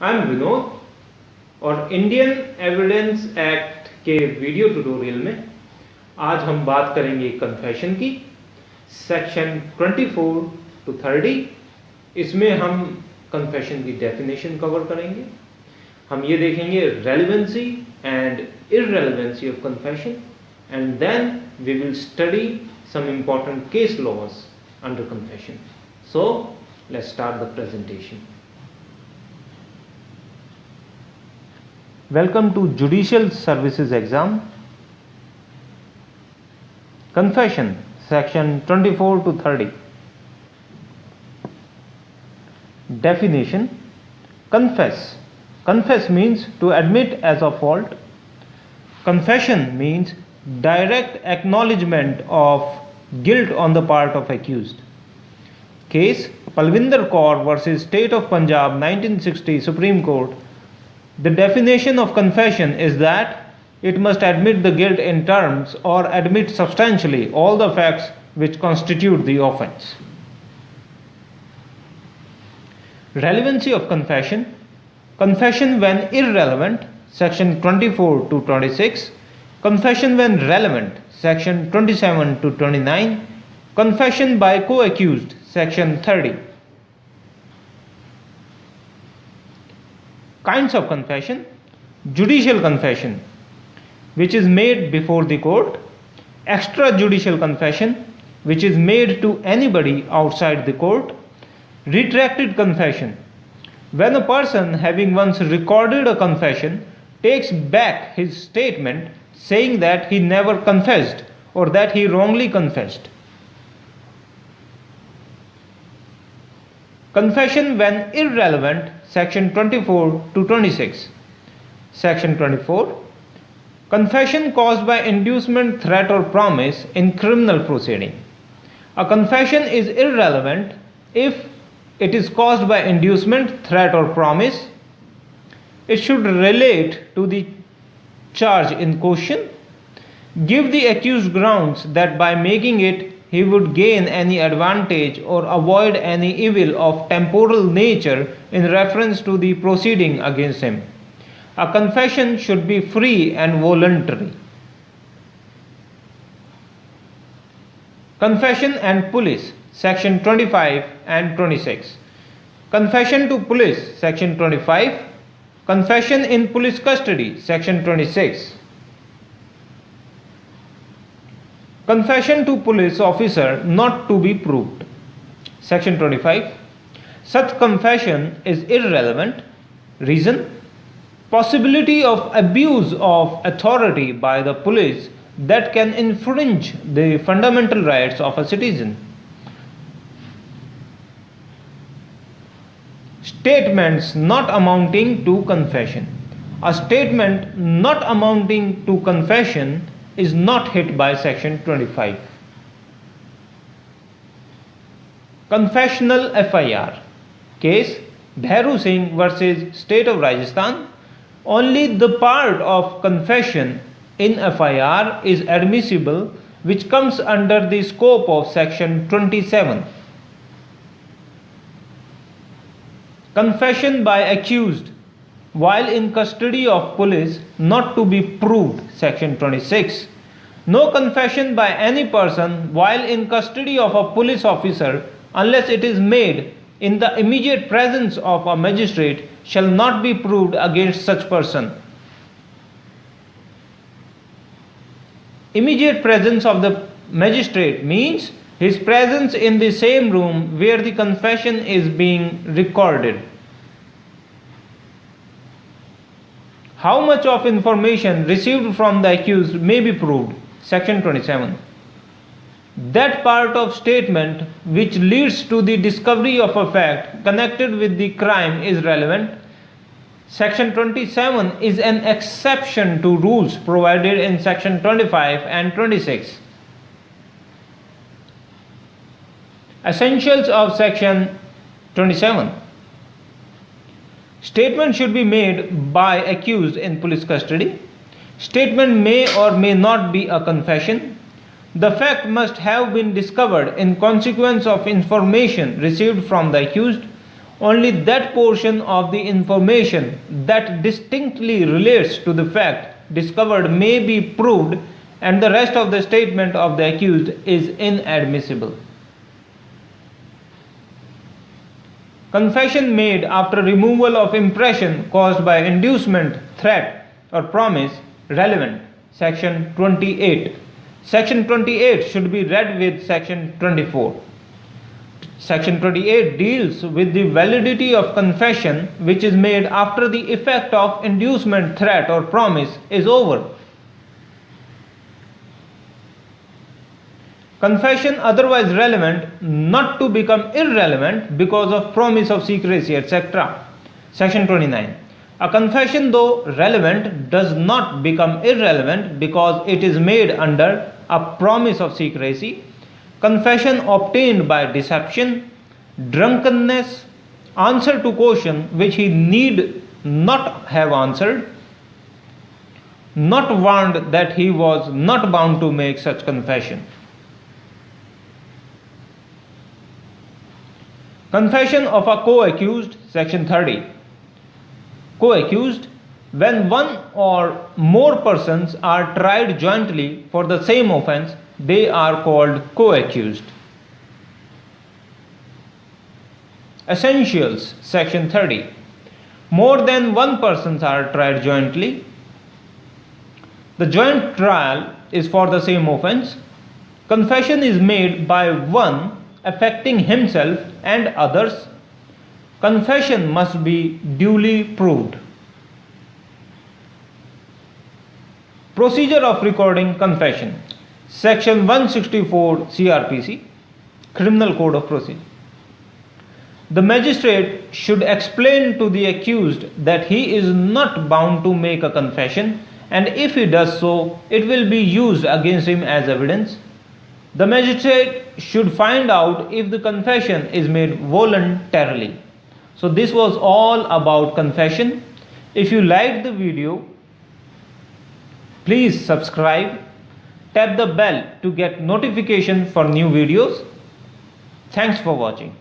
I am Vinod और Indian evidence act के video tutorial में आज हम बात करेंगे कन्फेशन की। सेक्शन 24 to 30 इसमें हम कन्फेशन की डेफिनेशन कवर करेंगे। हम ये देखेंगे relevancy and irrelevancy of confession and then we will study some important case laws under confession. So let's start the presentation. Welcome to Judicial Services Exam. Confession, section 24 to 30. Definition: confess. Confess means to admit as a fault. Confession means direct acknowledgement of guilt on the part of accused. Case Palvinder Kaur versus State of Punjab 1960 Supreme Court. The definition of confession is that it must admit the guilt in terms or admit substantially all the facts which constitute the offense. Relevancy of confession. Confession when irrelevant, section 24 to 26. Confession when relevant, section 27 to 29. Confession by co-accused, section 30. Kinds of confession. Judicial confession, which is made before the court. Extrajudicial confession, which is made to anybody outside the court. Retracted confession, when a person having once recorded a confession takes back his statement saying that he never confessed or that he wrongly confessed. Confession when irrelevant, section 24 to 26. Section 24. Confession caused by inducement, threat or promise in criminal proceeding. A confession is irrelevant if it is caused by inducement, threat or promise. It should relate to the charge in question, give the accused grounds that by making it he would gain any advantage or avoid any evil of temporal nature in reference to the proceeding against him. A confession should be free and voluntary. Confession and police, section 25 and 26. Confession to police, section 25. Confession in police custody, section 26. Confession to police officer not to be proved, section 25. Such confession is irrelevant. Reason: possibility of abuse of authority by the police that can infringe the fundamental rights of a citizen. Statements not amounting to confession. A statement not amounting to confession is not hit by section 25. Confessional FIR. Case Bhairu Singh versus State of Rajasthan. Only the part of confession in FIR is admissible which comes under the scope of section 27. Confession by accused while in custody of police not to be proved, section 26. No confession by any person while in custody of a police officer unless it is made in the immediate presence of a magistrate shall not be proved against such person. Immediate presence of the magistrate means his presence in the same room where the confession is being recorded. How much of information received from the accused may be proved, section 27. That part of statement which leads to the discovery of a fact connected with the crime is relevant. Section 27 is an exception to rules provided in section 25 and 26. Essentials of section 27. Statement should be made by accused in police custody. Statement may or may not be a confession. The fact must have been discovered in consequence of information received from the accused only that portion of the information that distinctly relates to the fact discovered may be proved, and the rest of the statement of the accused is inadmissible. Confession made after removal of impression caused by inducement, threat, or promise relevant. Section 28. Section 28 should be read with Section 24. Section 28 deals with the validity of confession which is made after the effect of inducement, threat, or promise is over. Confession otherwise relevant not to become irrelevant because of promise of secrecy, etc. Section 29. A confession, though relevant, does not become irrelevant because it is made under a promise of secrecy. Confession obtained by deception, drunkenness, answer to question which he need not have answered, not warned that he was not bound to make such confession. Confession of a co-accused, Section 30. Co-accused, when one or more persons are tried jointly for the same offense, they are called co-accused. Essentials, Section 30. More than one persons are tried jointly. The joint trial is for the same offense. Confession is made by one affecting himself and others. Confession must be duly proved. Procedure of recording confession. Section 164 CRPC, Criminal Code of Procedure. The magistrate should explain to the accused that he is not bound to make a confession, and if he does so, it will be used against him as evidence. The magistrate should find out if the confession is made voluntarily. So this was all about confession. If you liked the video, please subscribe, tap the bell to get notification for new videos. Thanks for watching.